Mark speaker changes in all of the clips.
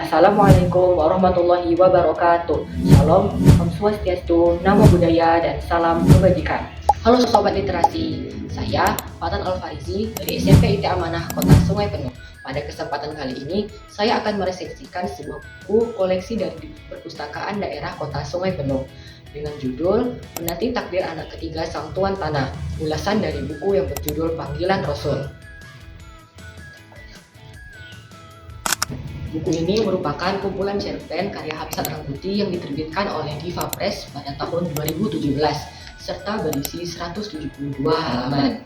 Speaker 1: Assalamualaikum warahmatullahi wabarakatuh. Shalom, Om Swastiastu, Namo Buddhaya, dan salam kebajikan. Halo Sobat Literasi, saya Fatan Al-Farizi dari SMP IT Amanah Kota Sungai Penuh. Pada kesempatan kali ini, saya akan meresensikan sebuah buku koleksi dari perpustakaan daerah Kota Sungai Penuh dengan judul Menanti Takdir Anak Ketiga Sang Tuan Tanah, ulasan dari buku yang berjudul Panggilan Rasul. Buku ini merupakan kumpulan cerpen karya Hamzat Rangkuti yang diterbitkan oleh Diva Press pada tahun 2017 serta berisi 172 halaman.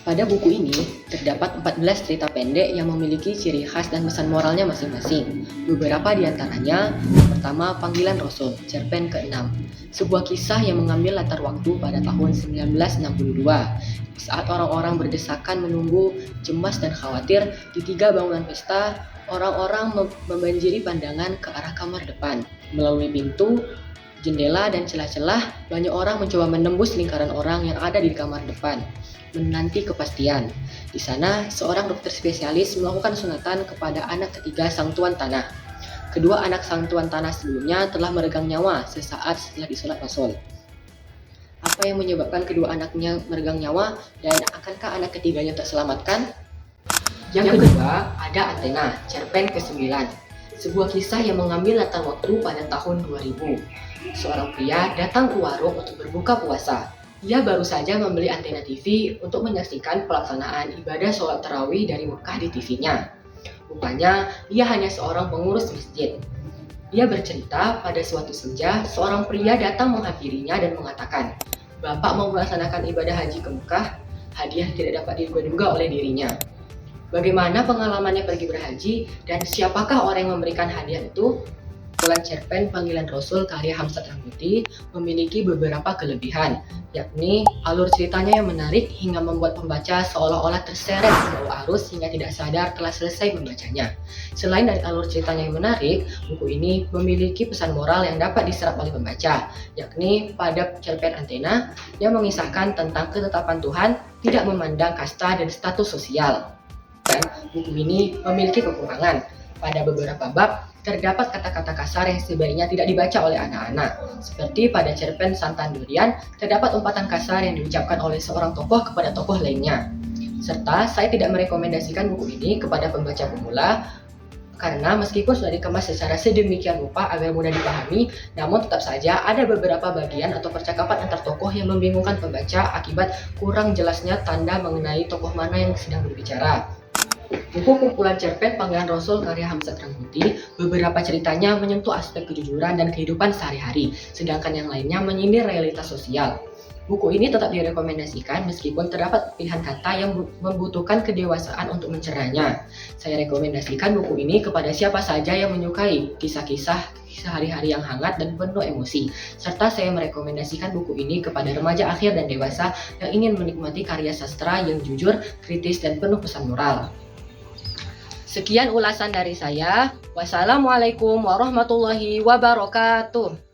Speaker 1: Pada buku ini terdapat 14 cerita pendek yang memiliki ciri khas dan pesan moralnya masing-masing. Beberapa di antaranya, pertama Panggilan Rasul, cerpen ke-6. Sebuah kisah yang mengambil latar waktu pada tahun 1962. Saat orang-orang berdesakan menunggu, cemas dan khawatir di 3 bangunan pesta, orang-orang membanjiri pandangan ke arah kamar depan. Melalui pintu, jendela, dan celah-celah, banyak orang mencoba menembus lingkaran orang yang ada di kamar depan, menanti kepastian. Di sana, seorang dokter spesialis melakukan sunatan kepada anak ketiga Sang Tuan Tanah. Kedua anak Sang Tuan Tanah sebelumnya telah meregang nyawa sesaat setelah disunat Rasul. Apa yang menyebabkan kedua anaknya meregang nyawa, dan akankah anak ketiganya terselamatkan? Yang kedua, ada Athena, cerpen ke-9. Sebuah kisah yang mengambil latar waktu pada tahun 2000. Seorang pria datang ke warung untuk berbuka puasa. Ia baru saja membeli antena TV untuk menyaksikan pelaksanaan ibadah sholat tarawih dari Mekah di TV-nya. Rupanya, ia hanya seorang pengurus masjid. Ia bercerita pada suatu senja, seorang pria datang menghampirinya dan mengatakan, "Bapak mau melaksanakan ibadah haji ke Mekah? Hadiah tidak dapat diduga-duga oleh dirinya. Bagaimana pengalamannya pergi berhaji dan siapakah orang yang memberikan hadiah itu?" Kumpulan cerpen Panggilan Rasul karya Hamzat Rangkuti memiliki beberapa kelebihan, yakni alur ceritanya yang menarik hingga membuat pembaca seolah-olah terseret ke bawah arus hingga tidak sadar telah selesai membacanya. Selain dari alur ceritanya yang menarik, buku ini memiliki pesan moral yang dapat diserap oleh pembaca, yakni pada cerpen Athena yang mengisahkan tentang ketetapan Tuhan tidak memandang kasta dan status sosial. Dan buku ini memiliki kekurangan. Pada beberapa bab, terdapat kata-kata kasar yang sebaiknya tidak dibaca oleh anak-anak. Seperti pada cerpen Santan Durian, terdapat umpatan kasar yang diucapkan oleh seorang tokoh kepada tokoh lainnya. Serta, saya tidak merekomendasikan buku ini kepada pembaca pemula, karena meskipun sudah dikemas secara sedemikian rupa agar mudah dipahami, namun tetap saja ada beberapa bagian atau percakapan antar tokoh yang membingungkan pembaca akibat kurang jelasnya tanda mengenai tokoh mana yang sedang berbicara. Buku kumpulan cerpen Panggilan Rasul karya Hamzat Rangkuti, beberapa ceritanya menyentuh aspek kejujuran dan kehidupan sehari-hari, sedangkan yang lainnya menyindir realitas sosial. Buku ini tetap direkomendasikan meskipun terdapat pilihan kata yang membutuhkan kedewasaan untuk mencernanya. Saya rekomendasikan buku ini kepada siapa saja yang menyukai kisah-kisah sehari-hari yang hangat dan penuh emosi. Serta saya merekomendasikan buku ini kepada remaja akhir dan dewasa yang ingin menikmati karya sastra yang jujur, kritis, dan penuh pesan moral. Sekian ulasan dari saya. Wassalamualaikum warahmatullahi wabarakatuh.